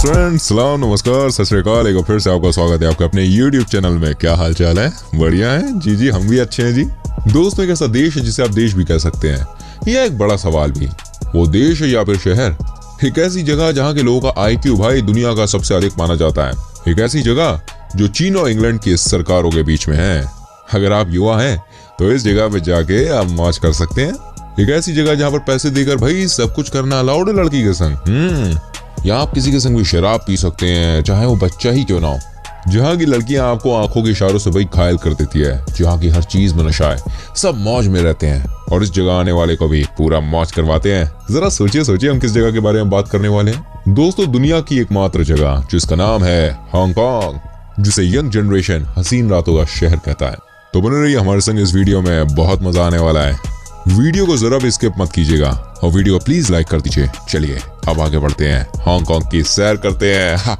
Friends, सलाम नमस्कार सत श्री अकाल। एक बार फिर से आपका स्वागत है आपके अपने YouTube चैनल में। क्या हाल चाल है? बढ़िया है जी, हम भी अच्छे हैं जी। दोस्तों, एक ऐसा देश है जिसे आप देश भी कह सकते हैं। यह एक बड़ा सवाल भी, वो देश है या फिर शहर? एक ऐसी जगह जहाँ के लोगों का IQ भाई दुनिया का सबसे अधिक माना जाता है। एक ऐसी जगह जो चीन और इंग्लैंड की सरकारों के बीच में है। अगर आप युवा हैं तो इस जगह पे जाके आप मौज कर सकते हैं। एक ऐसी जगह जहाँ पर पैसे देकर भाई सब कुछ करना अलाउड है लड़की के संग। या आप किसी के संग भी शराब पी सकते हैं, चाहे वो बच्चा ही क्यों ना हो। जहाँ की लड़कियां आपको आंखों के इशारों से भाई घायल कर देती है, जहाँ की हर चीज में नशा है, सब मौज में रहते हैं और इस जगह आने वाले को भी पूरा मौज करवाते हैं। जरा सोचिए हम किस जगह के बारे में बात करने वाले हैं। दोस्तों, दुनिया की एकमात्र जगह जिसका नाम है हांगकांग, जिसे यंग जनरेशन हसीन रातों का शहर कहता है। तो बने रहिए हमारे संग इस वीडियो में, बहुत मजा आने वाला है। वीडियो को जरा भी स्किप मत कीजिएगा और वीडियो को प्लीज लाइक कर दीजिए। चलिए अब आगे बढ़ते हैं, हांगकांग की सैर करते हैं।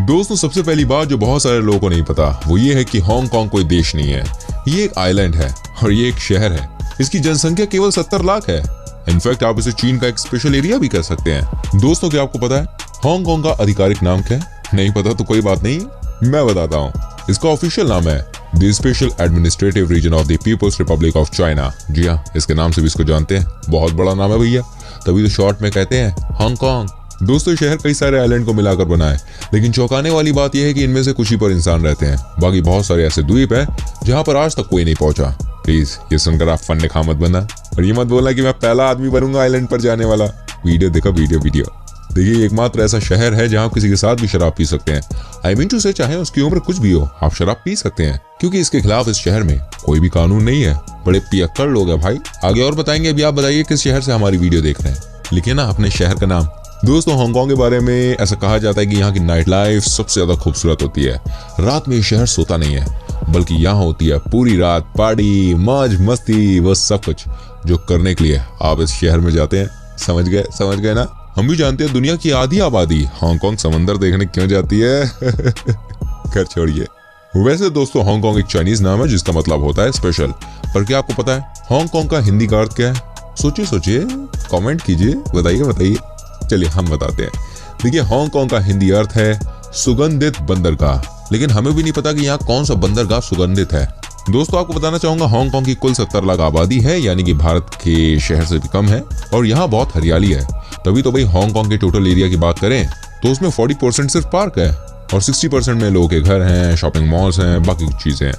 दोस्तों, सबसे पहली बात जो बहुत सारे लोगों को नहीं पता वो ये है कि हांगकांग कोई देश नहीं है, ये एक आइलैंड है और ये एक शहर है। इसकी जनसंख्या केवल 70 लाख है। इनफैक्ट आप इसे चीन का एक स्पेशल एरिया भी कह सकते हैं। दोस्तों, क्या आपको पता है हांगकांग का आधिकारिक नाम क्या है? नहीं पता तो कोई बात नहीं, मैं बताता हूँ। इसका ऑफिशियल नाम है the special administrative region of the people's republic of China. जी हाँ, इसके नाम से भी इसको जानते हैं। बहुत बड़ा नाम है भैया, तभी तो शॉर्ट में कहते हैं हांगकांग। दोस्तों, शहर कई सारे आइलैंड को मिलाकर बना है, लेकिन चौंकाने वाली बात यह है कि इनमें से कुछ ही पर इंसान रहते हैं। बाकी बहुत सारे ऐसे द्वीप है जहाँ पर आज तक कोई नहीं पहुंचा। प्लीज ये सुनकर आप फन खा मत बना और ये मत बोलना कि मैं पहला आदमी बनूंगा आइलैंड पर जाने वाला। वीडियो देखा, वीडियो देखिए। एकमात्र ऐसा शहर है जहाँ किसी के साथ भी शराब पी सकते हैं। आई मीन टू से, चाहे उसकी उम्र कुछ भी हो, आप शराब पी सकते हैं, क्योंकि इसके खिलाफ इस शहर में कोई भी कानून नहीं है। बड़े पियक्कड़ लोग हैं भाई। आगे और बताएंगे, अभी आप बताइए किस शहर से हमारी वीडियो देख रहे हैं। लिखिए ना अपने शहर का नाम। दोस्तों, हांगकांग के बारे में ऐसा कहा जाता है कि यहाँ की नाइट लाइफ सबसे ज्यादा खूबसूरत होती है। रात में ये शहर सोता नहीं है, बल्कि यहाँ होती है पूरी रात पार्टी, मौज मस्ती, वो सब कुछ जो करने के लिए आप इस शहर में जाते हैं। समझ गए ना? हम भी जानते हैं दुनिया की आधी आबादी हांगकांग समंदर देखने क्यों जाती है। खैर छोड़िए। वैसे दोस्तों, हांगकांग एक चाइनीज नाम है जिसका मतलब होता है स्पेशल। पर क्या आपको पता है हांगकांग का हिंदी का अर्थ क्या है? सोचिए, कमेंट कीजिए, बताइए। चलिए हम बताते हैं। देखिए, हांगकांग का हिंदी अर्थ है सुगंधित बंदरगाह। लेकिन हमें भी नहीं पता कि यहाँ कौन सा बंदरगाह सुगंधित है। दोस्तों, आपको बताना चाहूंगा हांगकांग की कुल 70 लाख आबादी है, यानी कि भारत के शहर से भी कम है, और यहाँ बहुत हरियाली है। तभी तो भाई हांगकांग के टोटल एरिया की बात करें तो उसमें 40% सिर्फ पार्क है और 60% में लोगों के घर हैं, शॉपिंग मॉल्स हैं, बाकी चीजें हैं।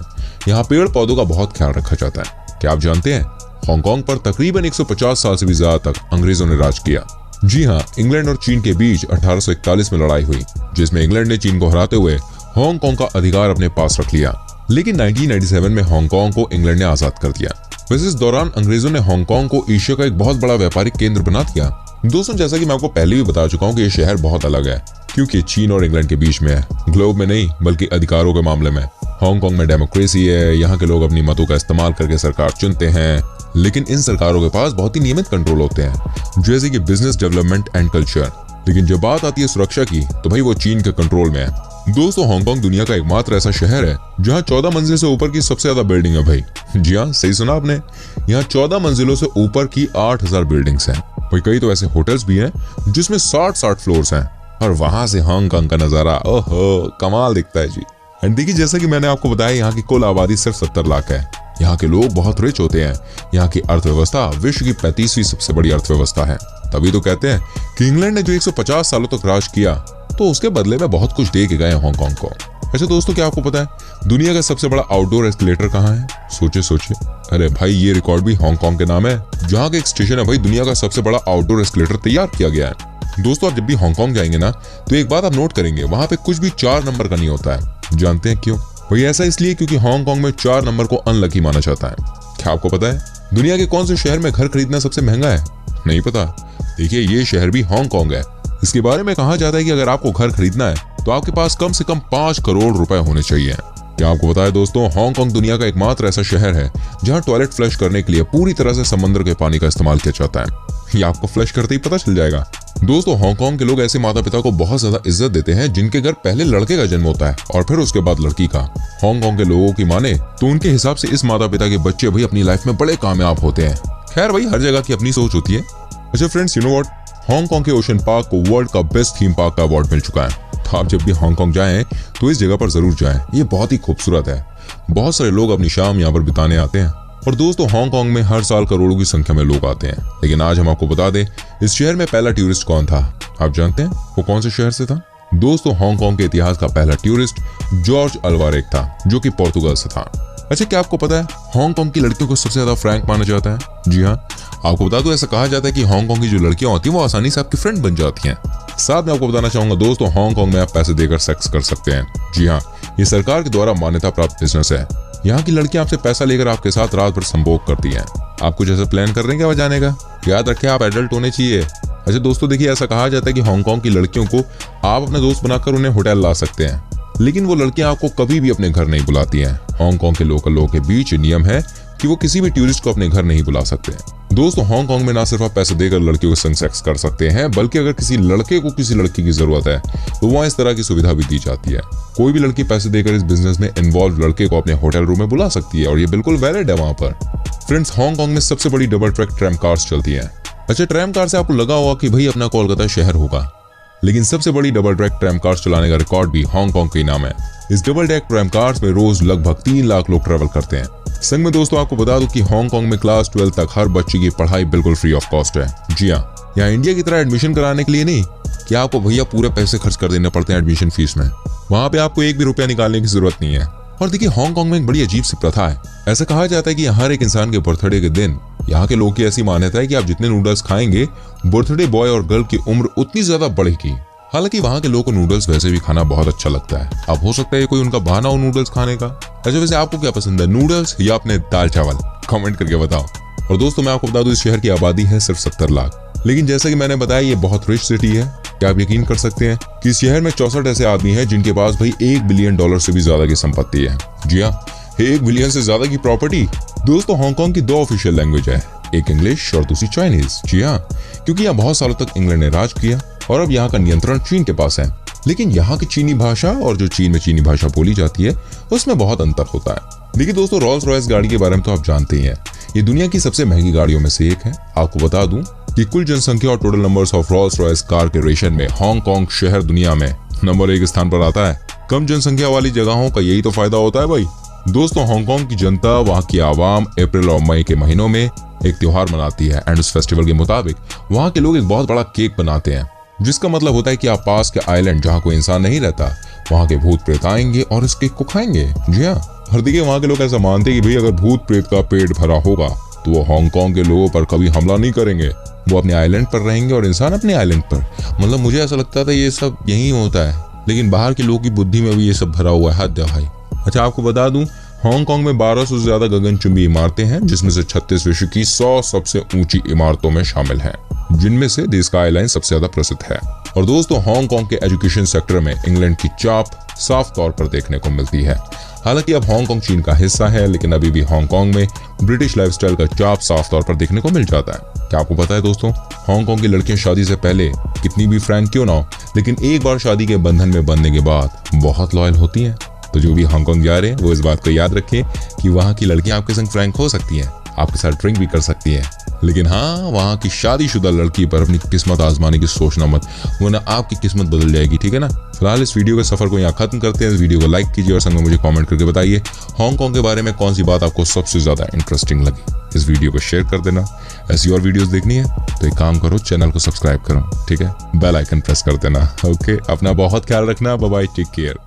यहाँ पेड़ पौधों का बहुत ख्याल रखा जाता है। क्या आप जानते हैं हांगकांग पर तकरीबन 150 साल से भी ज्यादा तक अंग्रेजों ने राज किया। जी हाँ, इंग्लैंड और चीन के बीच 1841 में लड़ाई हुई, जिसमें इंग्लैंड ने चीन को हराते हुए हांगकांग का अधिकार अपने पास रख लिया। लेकिन 1997 में हांगकांग को इंग्लैंड ने आजाद कर दिया। वैसे इस दौरान अंग्रेजों ने हांगकांग को एशिया का एक बहुत बड़ा व्यापारिक केंद्र बना दिया। दोस्तों, जैसा कि मैं आपको पहले भी बता चुका हूँ कि ये शहर बहुत अलग है, क्योंकि चीन और इंग्लैंड के बीच में है। ग्लोब में नहीं, बल्कि अधिकारों के मामले में। हांगकांग में डेमोक्रेसी है, यहाँ के लोग अपनी मतों का इस्तेमाल करके सरकार चुनते हैं। लेकिन इन सरकारों के पास बहुत ही नियमित कंट्रोल होते हैं, जैसे कि बिजनेस डेवलपमेंट एंड कल्चर। लेकिन जब बात आती है सुरक्षा की, तो भाई वो चीन के कंट्रोल में है। दोस्तों, हांगकांग दुनिया का एकमात्र ऐसा शहर है जहां 14 मंजिल से ऊपर की सबसे ज्यादा बिल्डिंग है भाई। जी हाँ, सही सुना आपने। यहाँ 14 मंजिलों से ऊपर की 8000 बिल्डिंग्स हैं। भाई कई तो ऐसे होटल्स भी हैं जिसमें 60 फ्लोर्स हैं, और वहां से हांगकांग का नजारा ओहो कमाल दिखता है जी। एंड देखिए, जैसा कि मैंने आपको बताया, यहाँ की कुल आबादी सिर्फ 70 लाख है। यहाँ के लोग बहुत रिच होते हैं। यहाँ की अर्थव्यवस्था विश्व की 35वीं सबसे बड़ी अर्थव्यवस्था है। तभी तो कहते हैं कि इंग्लैंड ने जो 150 सालों तक राज किया, तो उसके बदले में बहुत कुछ दे के गए हांगकांग को। अच्छा दोस्तों, क्या आपको पता है दुनिया का सबसे बड़ा आउटडोर एस्केलेटर कहाँ है? सोचिए। अरे भाई, ये रिकॉर्ड भी हांगकांग के नाम है। जहाँ का एक स्टेशन है भाई, दुनिया का सबसे बड़ा आउटडोर एस्केलेटर तैयार किया गया है। दोस्तों, आप जब भी हांगकांग जाएंगे ना, तो एक बात आप नोट करेंगे, वहां पे कुछ भी 4 नंबर का नहीं होता है। जानते हैं क्यों? भाई ऐसा इसलिए क्योंकि हांगकांग में 4 नंबर को अनलकी माना जाता है। क्या आपको पता है दुनिया के कौन से शहर में घर खरीदना सबसे महंगा है? नहीं पता? देखिए, ये शहर भी हांगकांग है। इसके बारे में कहा जाता है कि अगर आपको घर खरीदना है तो आपके पास कम से कम 5 करोड़ रुपए होने चाहिए। क्या आपको पता है दोस्तों, हांगकांग दुनिया का एकमात्र ऐसा शहर है जहां टॉयलेट फ्लश करने के लिए पूरी तरह से समुद्र के पानी का इस्तेमाल किया जाता है। ये आपको फ्लश करते ही पता चल जाएगा। दोस्तों, हांगकांग के लोग ऐसे माता पिता को बहुत ज्यादा इज्जत देते हैं जिनके घर पहले लड़के का जन्म होता है और फिर उसके बाद लड़की का। हांगकांग के लोगों की माने तो उनके हिसाब से इस माता पिता के बच्चे भाई अपनी लाइफ में बड़े कामयाब होते हैं। खैर भाई, हर जगह की अपनी सोच होती है। अच्छा friends, you know what, Hong Kong के ओशन पार्क को वर्ल्ड का बेस्ट थीम पार्क का अवार्ड मिल चुका है। तो आप जब भी हांगकांग जाएं तो इस जगह पर जरूर जाएं, ये बहुत ही खूबसूरत है। बहुत सारे लोग अपनी शाम यहाँ पर बिताने आते हैं। और दोस्तों, हांगकांग में हर साल करोड़ों की संख्या में लोग आते हैं। लेकिन आज हम आपको बता दें, इस शहर में पहला टूरिस्ट कौन था। आप जानते हैं वो कौन से शहर से था? दोस्तों, हांगकांग के इतिहास का पहला टूरिस्ट जॉर्ज अल्वारेज था, जो कि पोर्तुगल से था। अच्छा, क्या आपको पता है हांगकांग की लड़कियों को सबसे ज्यादा फ्रैंक माना जाता है? जी हाँ, आपको बता दूं, ऐसा कहा जाता है कि हांगकांग की जो लड़कियां होती हैं वो आसानी से आपकी फ्रेंड बन जाती हैं। साथ में आपको बताना चाहूंगा दोस्तों, हांगकांग में आप पैसे देकर सेक्स कर सकते हैं। जी हाँ, ये सरकार के द्वारा मान्यता प्राप्त बिजनेस है। यहाँ की लड़कियां आपसे पैसा लेकर आपके साथ रात भर संभोग करती हैं। आप कुछ ऐसा प्लान कर रहे हैं क्या वहाँ जाने का? याद रखें, आप एडल्ट होने चाहिए। अच्छा दोस्तों, देखिए, ऐसा कहा जाता है कि हांगकांग की लड़कियों को आप अपने दोस्त बनाकर उन्हें होटल ला सकते हैं, लेकिन वो लड़कियां आपको कभी भी अपने घर नहीं बुलाती हैं। हांगकांग के लोकल लोगों के बीच नियम है कि वो किसी भी टूरिस्ट को अपने घर नहीं बुला सकते। दोस्तों, हांगकांग में ना सिर्फ आप पैसे देकर लड़कियों को संग सेक्स कर सकते हैं, बल्कि अगर किसी लड़के को किसी लड़की की जरूरत है तो वहाँ इस तरह की सुविधा भी दी जाती है। कोई भी लड़की पैसे देकर इस बिजनेस में इन्वॉल्व लड़के को अपने होटल रूम में बुला सकती है और ये बिल्कुल वैलिड है वहाँ पर। फ्रेंड्स, हांगकांग में सबसे बड़ी डबल ट्रैक ट्रैम कार्स चलती है। अच्छा, ट्रैम कार से आपको लगा होगा कि भाई अपना कोलकाता शहर होगा, लेकिन सबसे बड़ी डबल ट्रैक ट्रैम कार्स चलाने का रिकॉर्ड भी हांगकांग के नाम है। इस डबल ट्रैक ट्रैम कार्स में रोज लगभग 3 लाख लोग ट्रैवल करते हैं। संग में दोस्तों, आपको बता दूं कि हांगकांग में क्लास 12 तक हर बच्चे की पढ़ाई बिल्कुल फ्री ऑफ कॉस्ट है। जी हाँ, यहाँ इंडिया की तरह एडमिशन कराने के लिए नहीं कि आपको भैया पूरे पैसे खर्च कर देने पड़ते हैं एडमिशन फीस में। वहाँ पे आपको एक भी रुपया निकालने की जरूरत नहीं है। और देखिए, हांगकांग में एक बड़ी अजीब सी प्रथा है। ऐसा कहा जाता है कि हर एक इंसान के बर्थडे के दिन यहाँ के लोगों की ऐसी मान्यता है कि आप जितने नूडल्स खाएंगे, बर्थडे बॉय और गर्ल की उम्र उतनी ज्यादा बढ़ेगी। हालांकि वहाँ के लोगों को नूडल्स वैसे भी खाना बहुत अच्छा लगता है। अब हो सकता है कोई उनका बहाना हो नूडल्स खाने का। अच्छा, वैसे आपको क्या पसंद है, नूडल्स या अपने दाल चावल? कमेंट करके बताओ। और दोस्तों, मैं आपको बता दूं, इस शहर की आबादी है सिर्फ 70 लाख, लेकिन जैसा कि मैंने बताया, ये बहुत रिच सिटी है। क्या आप यकीन कर सकते हैं कि इस शहर में 64 ऐसे आदमी हैं जिनके पास भाई $1 बिलियन से भी ज्यादा की संपत्ति है। जी हाँ, 1 बिलियन से ज्यादा की प्रॉपर्टी। दोस्तों, हांगकांग की 2 ऑफिशियल लैंग्वेज है, एक इंग्लिश और दूसरी चाइनीज। जी हाँ, क्योंकि यहाँ बहुत सालों तक इंग्लैंड ने राज किया और अब यहाँ का नियंत्रण चीन के पास है। लेकिन यहाँ की चीनी भाषा और जो चीन में चीनी भाषा बोली जाती है उसमें बहुत अंतर होता है। देखिए दोस्तों, रोल्स रॉयस गाड़ी के बारे में तो आप जानते ही हैं, ये दुनिया की सबसे महंगी गाड़ियों में से एक है। आपको बता दूं कि कुल जनसंख्या और total numbers of Rolls Royce car के रेशन में हांगकांग शहर दुनिया में नंबर 1 स्थान पर आता है। कम जनसंख्या वाली जगहों का यही तो फायदा होता है भाई। दोस्तों, हांगकांग की जनता, वहाँ की आवाम अप्रैल और मई के महीनों में एक त्योहार मनाती है एंड उस फेस्टिवल के मुताबिक वहाँ के लोग एक बहुत बड़ा केक बनाते हैं, जिसका मतलब होता है कि आप पास के आइलैंड जहाँ कोई इंसान नहीं रहता, वहाँ के भूत प्रेत आएंगे और इस केक को खाएंगे। जी हाँ, और देखिए, वहाँ के लोग ऐसा मानते हैं कि भाई अगर भूत प्रेत का पेट भरा होगा तो वो हांगकांग के लोगों पर कभी हमला नहीं करेंगे, वो अपने आइलैंड पर रहेंगे और इंसान अपने आइलैंड पर। मतलब मुझे ऐसा लगता था ये सब यही होता है, लेकिन बाहर के लोगों की बुद्धि में भी ये सब भरा हुआ है। हद है भाई। अच्छा, आपको बता दूं, हांगकांग में 1200 से ज्यादा गगनचुंबी इमारतें हैं, जिसमें से 36 विश्व की 100 सबसे ऊंची इमारतों में शामिल हैं, जिनमें से द स्काई लाइन सबसे ज्यादा प्रसिद्ध है। और दोस्तों, हांगकांग के एजुकेशन सेक्टर में इंग्लैंड की चाप साफ तौर पर देखने को मिलती है। हालांकि अब हांगकांग चीन का हिस्सा है, लेकिन अभी भी हांगकांग में ब्रिटिश लाइफस्टाइल का चाप साफ तौर पर देखने को मिल जाता है। क्या आपको पता है दोस्तों, हांगकांग की लड़कियां शादी से पहले कितनी भी फ्रैंक क्यों ना हो, लेकिन एक बार शादी के बंधन में बंधने के बाद बहुत लॉयल होती हैं। तो जो भी हांगकांग जा रहे हैं वो इस बात को याद रखें कि वहाँ की लड़कियां आपके संग फ्रैंक हो सकती हैं, आपके साथ ड्रिंक भी कर सकती हैं, लेकिन हाँ, वहाँ की शादीशुदा लड़की पर अपनी किस्मत आजमाने की सोचना मत, वरना आपकी किस्मत बदल जाएगी। ठीक है ना। फिलहाल इस वीडियो के सफर को यहाँ खत्म करते हैं। इस वीडियो को लाइक कीजिए और संग में मुझे कमेंट करके बताइए हांगकांग के बारे में कौन सी बात आपको सबसे ज्यादा इंटरेस्टिंग लगी। इस वीडियो को शेयर कर देना। ऐसी और वीडियोस देखनी है तो एक काम करो, चैनल को सब्सक्राइब करो, ठीक है, बेल आइकन प्रेस कर देना। ओके, अपना बहुत ख्याल रखना। Bye bye, take care.